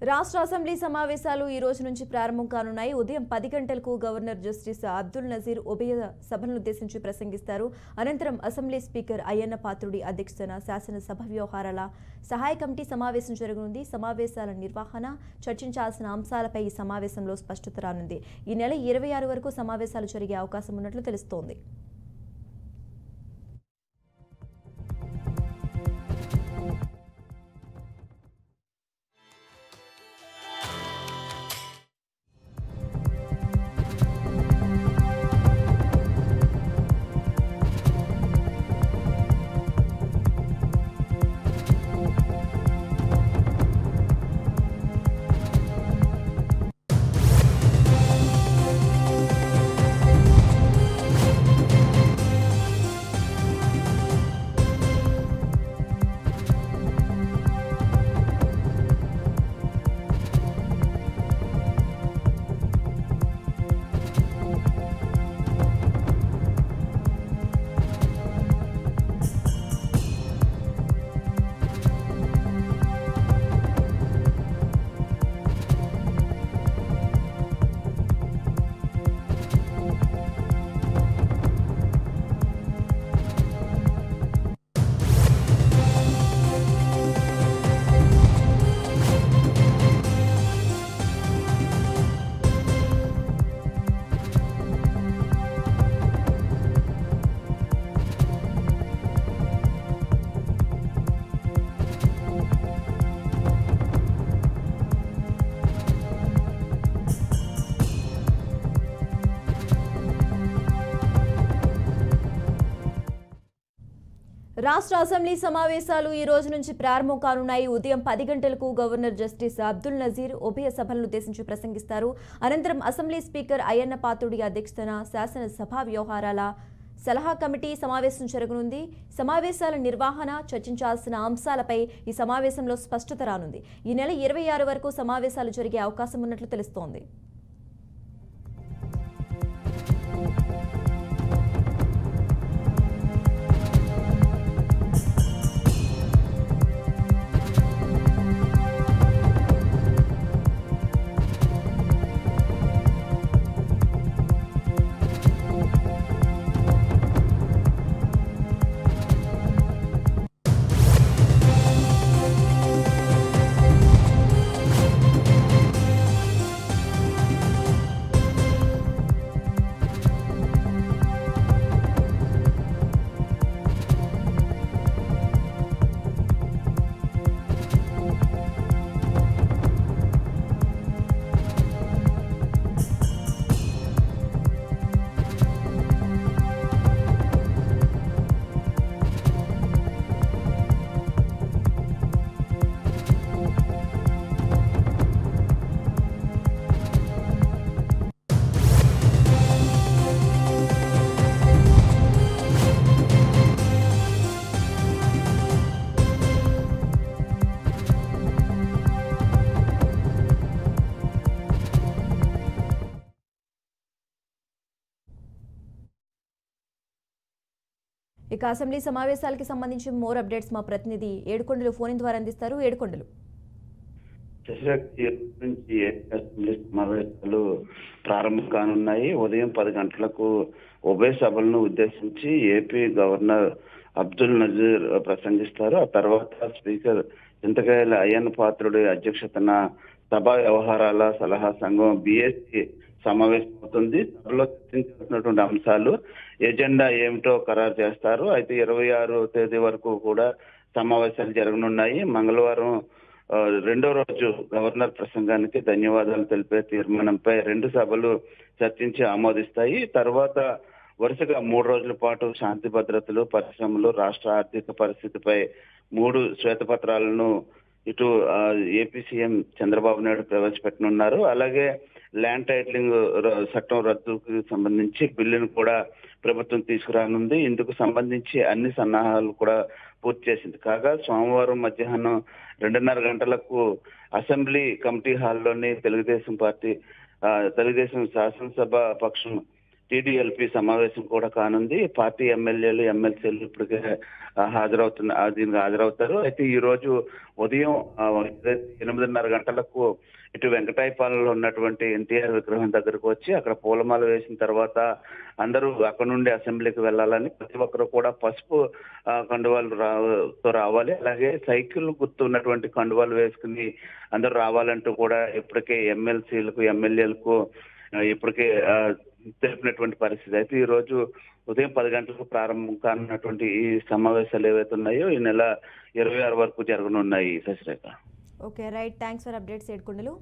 రాష్ట్ర అసెంబ్లీ సమావేశాలు ఈ రోజు నుంచి ప్రారంభం కానున్నాయి. ఉదయం 10 గంటలకు గవర్నర్ జస్టిస్ అబ్దుల్ నజీర్ ఉభయ సభలను ఉద్దేశించి ప్రసంగిస్తారు. అనంతరం అసెంబ్లీ స్పీకర్ అయ్యన్న పాత్రుడి అధ్యక్షతన శాసనసభ వ్యవహారాల సహాయ కమిటీ సమావేశం జరగనుంది. సమావేశాల నిర్వహణ, చర్చించాల్సిన అంశాలపై ఈ సమావేశంలో స్పష్టత రానుంది. ఈ నెల 26 వరకు సమావేశాలు జరిగే అవకాశం ఉన్నట్లు తెలుస్తోంది. రాష్ట్ర అసెంబ్లీ సమావేశాలు ఈ రోజు నుంచి ప్రారంభం కానున్నాయి. ఉదయం 10 గంటలకు గవర్నర్ జస్టిస్ అబ్దుల్ నజీర్ ఉభయ సభలను ఉద్దేశించి ప్రసంగిస్తారు. అనంతరం అసెంబ్లీ స్పీకర్ అయ్యన్న పాత్రుడి అధ్యక్షతన శాసనసభ వ్యవహారాల సలహా కమిటీ సమావేశం జరగనుంది. సమావేశాల నిర్వహణ, చర్చించాల్సిన అంశాలపై ఈ సమావేశంలో స్పష్టత రానుంది. ఈ నెల 26 వరకు సమావేశాలు జరిగే అవకాశం ఉన్నట్లు తెలుస్తోంది. ఇక అసెంబ్లీ సమావేశాలకు సంబంధించి మోర్ అప్డేట్స్ మా ప్రతినిధి ఏడుకొండలు ఫోన్ ద్వారా అందిస్తారు. ఏడుకొండలు నుంచి అసెంబ్లీ సమావేశాలు ప్రారంభం కానున్నాయి. ఉదయం 10 గంటలకు ఉభయ సభలను ఉద్దేశించి ఏపీ గవర్నర్ అబ్దుల్ నజీర్ ప్రసంగిస్తారు. ఆ తర్వాత స్పీకర్ చింతకాయల అయ్యన్న పాత్రుడి అధ్యక్షతన సభా వ్యవహారాల సలహా సంఘం బిఎస్సి సమావేశం అవుతుంది. సభలో చర్చించాల్సినటువంటి అంశాలు, ఎజెండా ఏమిటో ఖరారు చేస్తారు. అయితే 26వ తేదీ వరకు కూడా సమావేశాలు జరగనున్నాయి. మంగళవారం రెండో రోజు గవర్నర్ ప్రసంగానికి ధన్యవాదాలు తెలిపే తీర్మానంపై రెండు సభలు చర్చించి ఆమోదిస్తాయి. తర్వాత వరుసగా 3 రోజుల పాటు శాంతి భద్రతలు, పరిశ్రమలు, రాష్ట్ర ఆర్థిక పరిస్థితిపై 3 శ్వేతపత్రాలను ఇటు ఏపీ సీఎం చంద్రబాబు నాయుడు ప్రవేశపెట్టనున్నారు. అలాగే ల్యాండ్ టైటిలింగ్ చట్టం రద్దుకు సంబంధించి బిల్లును కూడా ప్రభుత్వం తీసుకురానుంది. ఇందుకు సంబంధించి అన్ని సన్నాహాలు కూడా పూర్తి చేసింది. కాగా సోమవారం మధ్యాహ్నం 2:30 గంటలకు అసెంబ్లీ కమిటీ హాల్లోని తెలుగుదేశం శాసనసభ పక్షం టీడీఎల్పీ సమావేశం కూడా కానుంది. పార్టీ ఎమ్మెల్యేలు ఎమ్మెల్సీలు ఇప్పటికే దీనికి హాజరవుతారు. అయితే ఈ రోజు ఉదయం 8:30 గంటలకు ఇటు వెంకటాయపాలెంలో ఉన్నటువంటి ఎన్టీఆర్ విగ్రహం దగ్గరకు వచ్చి అక్కడ పూలమాల వేసిన తర్వాత అందరూ అక్కడ నుండి అసెంబ్లీకి వెళ్ళాలని, ప్రతి ఒక్కరు కూడా పసుపు కండువాలతో రావాలి, అలాగే సైకిల్ గుర్తు ఉన్నటువంటి కండువాలు వేసుకుని అందరూ రావాలంటూ కూడా ఇప్పటికే ఎమ్మెల్సీలకు ఎమ్మెల్యేలకు ఇప్పటికే తెలిపినటువంటి పరిస్థితి. అయితే ఈ రోజు ఉదయం 10 గంటలకు ప్రారంభం కానున్నటువంటి ఈ సమావేశాలు ఏవైతే ఉన్నాయో ఈ నెల 26 వరకు జరగనున్నాయి. Shashirekha. Okay right, thanks for updates Yedukondalu.